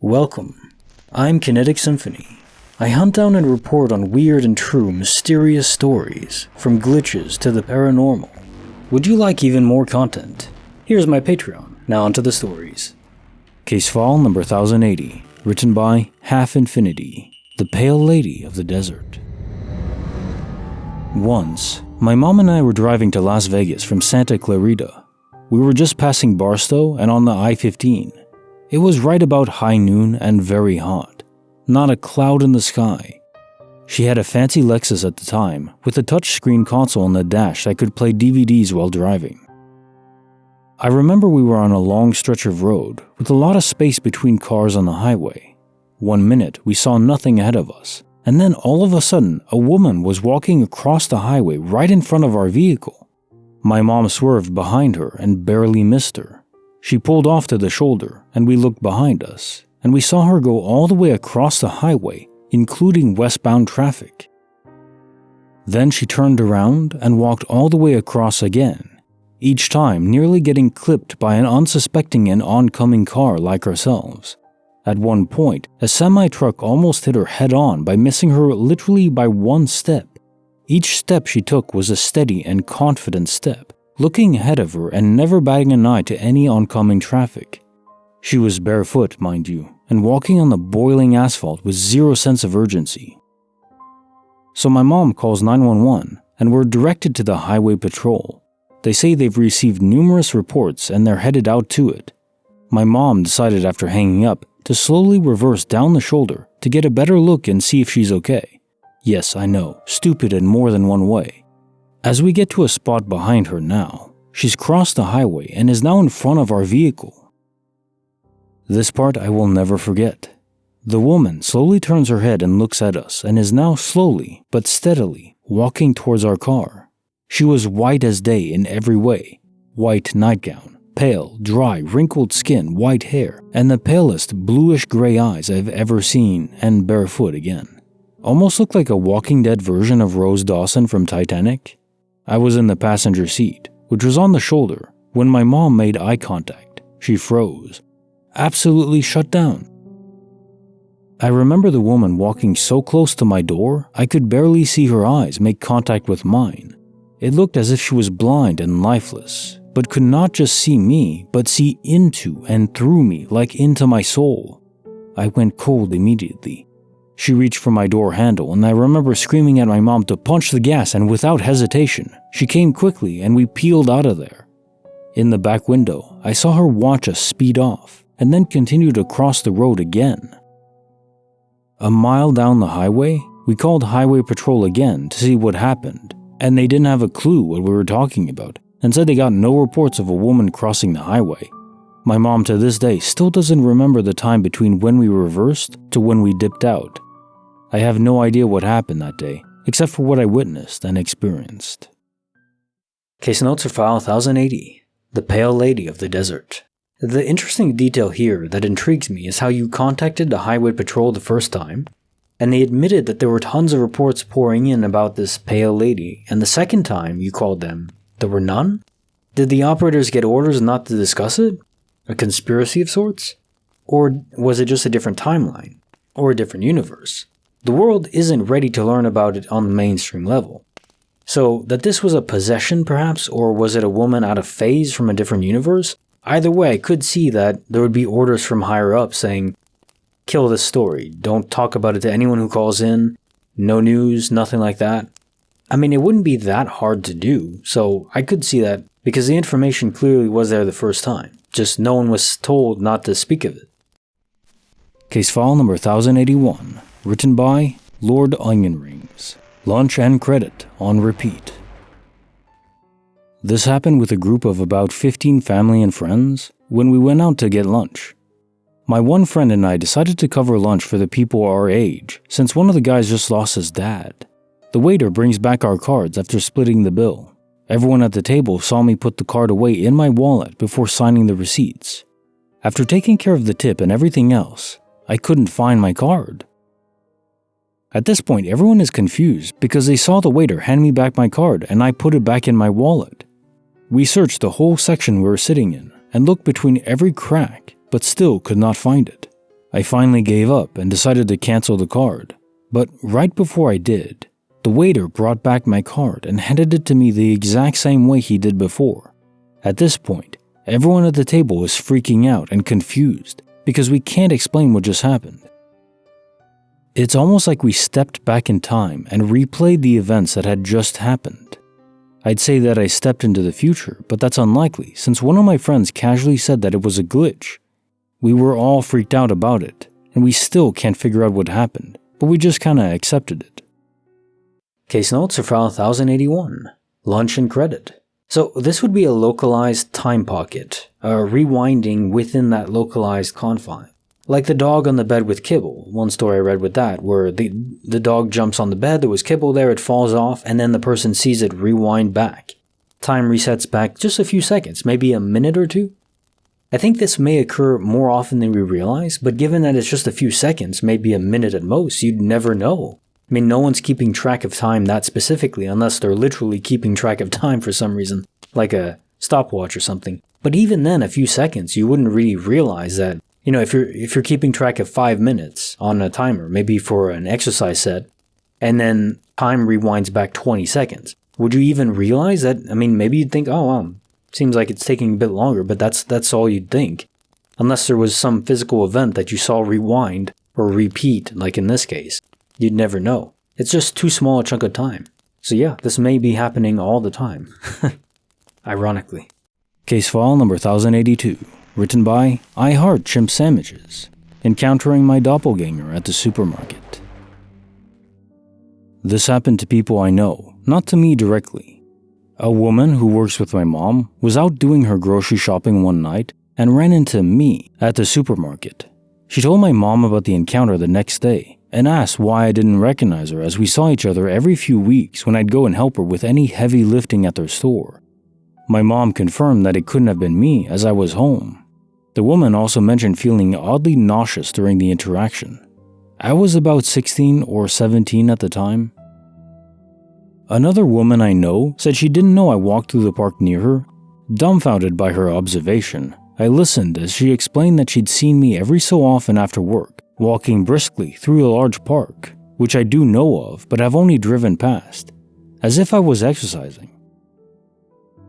Welcome. I'm Kinetic Symphony. I hunt down and report on weird and true mysterious stories, from glitches to the paranormal. Would you like even more content? Here's my Patreon. Now onto the stories. Case file number 1080, written by Half Infinity, the Pale Lady of the Desert. Once, my mom and I were driving to Las Vegas from Santa Clarita. We were just passing Barstow and on the I-15. It was right about high noon and very hot. Not a cloud in the sky. She had a fancy Lexus at the time, with a touchscreen console on the dash that could play DVDs while driving. I remember we were on a long stretch of road, with a lot of space between cars on the highway. 1 minute, we saw nothing ahead of us, and then all of a sudden, a woman was walking across the highway right in front of our vehicle. My mom swerved behind her and barely missed her. She pulled off to the shoulder, and we looked behind us, and we saw her go all the way across the highway, including westbound traffic. Then she turned around and walked all the way across again, each time nearly getting clipped by an unsuspecting and oncoming car like ourselves. At one point, a semi-truck almost hit her head-on by missing her literally by one step. Each step she took was a steady and confident step, looking ahead of her and never batting an eye to any oncoming traffic. She was barefoot, mind you, and walking on the boiling asphalt with zero sense of urgency. So my mom calls 911 and we're directed to the highway patrol. They say they've received numerous reports and they're headed out to it. My mom decided after hanging up to slowly reverse down the shoulder to get a better look and see if she's okay. Yes, I know, stupid in more than one way. As we get to a spot behind her now, she's crossed the highway and is now in front of our vehicle. This part I will never forget. The woman slowly turns her head and looks at us and is now slowly but steadily walking towards our car. She was white as day in every way. White nightgown, pale, dry, wrinkled skin, white hair, and the palest bluish-gray eyes I've ever seen, and barefoot again. Almost looked like a Walking Dead version of Rose Dawson from Titanic. I was in the passenger seat, which was on the shoulder, when my mom made eye contact. She froze. Absolutely shut down. I remember the woman walking so close to my door, I could barely see her eyes make contact with mine. It looked as if she was blind and lifeless, but could not just see me, but see into and through me like into my soul. I went cold immediately. She reached for my door handle, and I remember screaming at my mom to punch the gas, and without hesitation, she came quickly and we peeled out of there. In the back window, I saw her watch us speed off, and then continued across the road again. A mile down the highway, we called highway patrol again to see what happened, and they didn't have a clue what we were talking about, and said they got no reports of a woman crossing the highway. My mom to this day still doesn't remember the time between when we reversed to when we dipped out. I have no idea what happened that day, except for what I witnessed and experienced. Case notes for file 1080, the Pale Lady of the Desert. The interesting detail here that intrigues me is how you contacted the highway patrol the first time, and they admitted that there were tons of reports pouring in about this pale lady, and the second time you called them, there were none? Did the operators get orders not to discuss it? A conspiracy of sorts? Or was it just a different timeline? Or a different universe? The world isn't ready to learn about it on the mainstream level. So, that this was a possession perhaps, or was it a woman out of phase from a different universe? Either way, I could see that there would be orders from higher up saying, kill this story, don't talk about it to anyone who calls in, no news, nothing like that. I mean, it wouldn't be that hard to do, so I could see that because the information clearly was there the first time, just no one was told not to speak of it. Case file number 1081. Written by lordonionrings. Lunch and credit on repeat. This happened with a group of about 15 family and friends when we went out to get lunch. My one friend and I decided to cover lunch for the people our age, since one of the guys just lost his dad. The waiter brings back our cards after splitting the bill. Everyone at the table saw me put the card away in my wallet before signing the receipts. After taking care of the tip and everything else, I couldn't find my card. At this point, everyone is confused because they saw the waiter hand me back my card and I put it back in my wallet. We searched the whole section we were sitting in and looked between every crack, but still could not find it. I finally gave up and decided to cancel the card. But right before I did, the waiter brought back my card and handed it to me the exact same way he did before. At this point, everyone at the table was freaking out and confused because we can't explain what just happened. It's almost like we stepped back in time and replayed the events that had just happened. I'd say that I stepped into the future, but that's unlikely since one of my friends casually said that it was a glitch. We were all freaked out about it, and we still can't figure out what happened, but we just kinda accepted it. Case notes for file 1081, lunch and credit. So this would be a localized time pocket, rewinding within that localized confine. Like the dog on the bed with kibble, one story I read with that, where the dog jumps on the bed, there was kibble there, it falls off, and then the person sees it rewind back. Time resets back just a few seconds, maybe a minute or two. I think this may occur more often than we realize, but given that it's just a few seconds, maybe a minute at most, you'd never know. I mean, no one's keeping track of time that specifically unless they're literally keeping track of time for some reason, like a stopwatch or something. But even then, a few seconds, you wouldn't really realize that. You know, if you're keeping track of 5 minutes on a timer, maybe for an exercise set, and then time rewinds back 20 seconds, would you even realize that? I mean, maybe you'd think, oh, well, seems like it's taking a bit longer, but that's all you'd think. Unless there was some physical event that you saw rewind or repeat, like in this case. You'd never know. It's just too small a chunk of time. So yeah, this may be happening all the time. Ironically. Case file number 1082, written by IHeartChipSammiches, encountering my doppelganger at the supermarket. This happened to people I know, not to me directly. A woman who works with my mom was out doing her grocery shopping one night and ran into me at the supermarket. She told my mom about the encounter the next day and asked why I didn't recognize her, as we saw each other every few weeks when I'd go and help her with any heavy lifting at their store. My mom confirmed that it couldn't have been me as I was home. The woman also mentioned feeling oddly nauseous during the interaction. I was about 16 or 17 at the time. Another woman I know said she didn't know I walked through the park near her. Dumbfounded by her observation, I listened as she explained that she'd seen me every so often after work, walking briskly through a large park, which I do know of but have only driven past, as if I was exercising.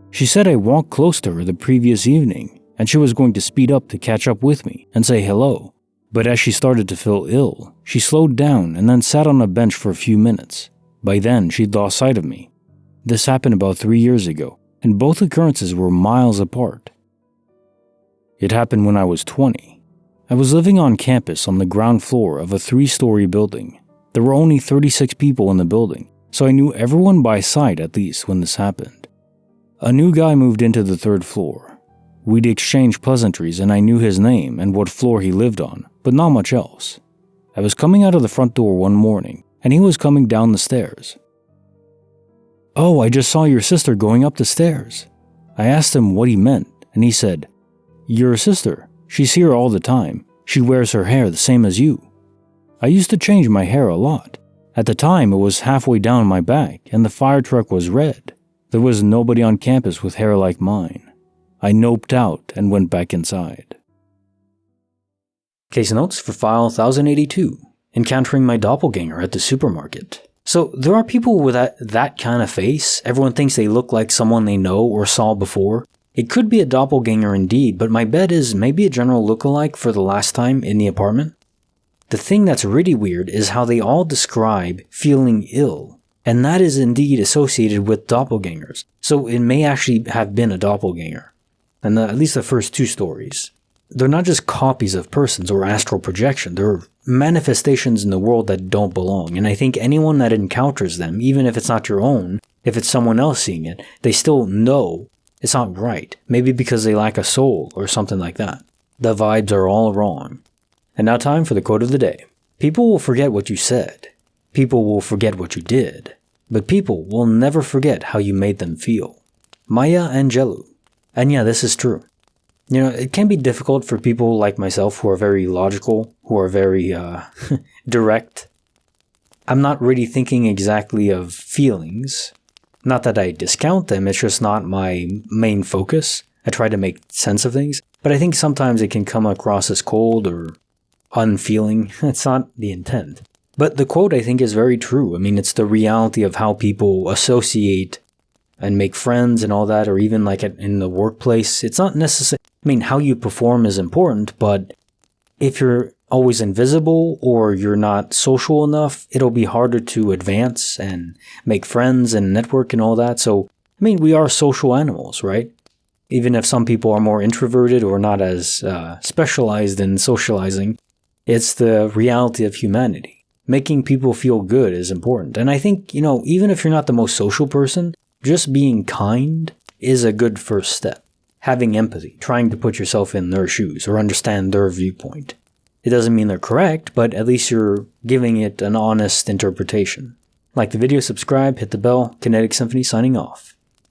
She said I walked close to her the previous evening, and she was going to speed up to catch up with me and say hello, but as she started to feel ill, she slowed down and then sat on a bench for a few minutes. By then, she'd lost sight of me. This happened about 3 years ago, and both occurrences were miles apart. It happened when I was 20. I was living on campus on the ground floor of a 3-story building. There were only 36 people in the building, so I knew everyone by sight at least when this happened. A new guy moved into the 3rd floor. We'd exchanged pleasantries and I knew his name and what floor he lived on, but not much else. I was coming out of the front door one morning, and he was coming down the stairs. "Oh, I just saw your sister going up the stairs." I asked him what he meant, and he said, "Your sister, she's here all the time. She wears her hair the same as you." I used to change my hair a lot. At the time, it was halfway down my back, and the fire truck was red. There was nobody on campus with hair like mine. I noped out and went back inside. Case notes for file 1082. Encountering my doppelganger at the supermarket. So there are people with that kind of face. Everyone thinks they look like someone they know or saw before. It could be a doppelganger indeed, but my bet is maybe a general lookalike for the last time in the apartment. The thing that's really weird is how they all describe feeling ill, and that is indeed associated with doppelgangers. So it may actually have been a doppelganger. And at least the first 2 stories. They're not just copies of persons or astral projection, they're manifestations in the world that don't belong, and I think anyone that encounters them, even if it's not your own, if it's someone else seeing it, they still know it's not right, maybe because they lack a soul or something like that. The vibes are all wrong. And now time for the quote of the day. People will forget what you said, people will forget what you did, but people will never forget how you made them feel. Maya Angelou. And yeah, this is true. You know, it can be difficult for people like myself who are very logical, who are very direct. I'm not really thinking exactly of feelings. Not that I discount them, it's just not my main focus. I try to make sense of things, but I think sometimes it can come across as cold or unfeeling. That's not the intent. But the quote, I think, is very true. I mean, it's the reality of how people associate and make friends and all that, or even like in the workplace. It's not necessary. I mean, how you perform is important, but if you're always invisible or you're not social enough, it'll be harder to advance and make friends and network and all that. So, I mean, we are social animals, right? Even if some people are more introverted or not as specialized in socializing, it's the reality of humanity. Making people feel good is important. And I think, even if you're not the most social person, just being kind is a good first step. Having empathy, trying to put yourself in their shoes or understand their viewpoint. It doesn't mean they're correct, but at least you're giving it an honest interpretation. Like the video, subscribe, hit the bell. Kinetic Symphony signing off.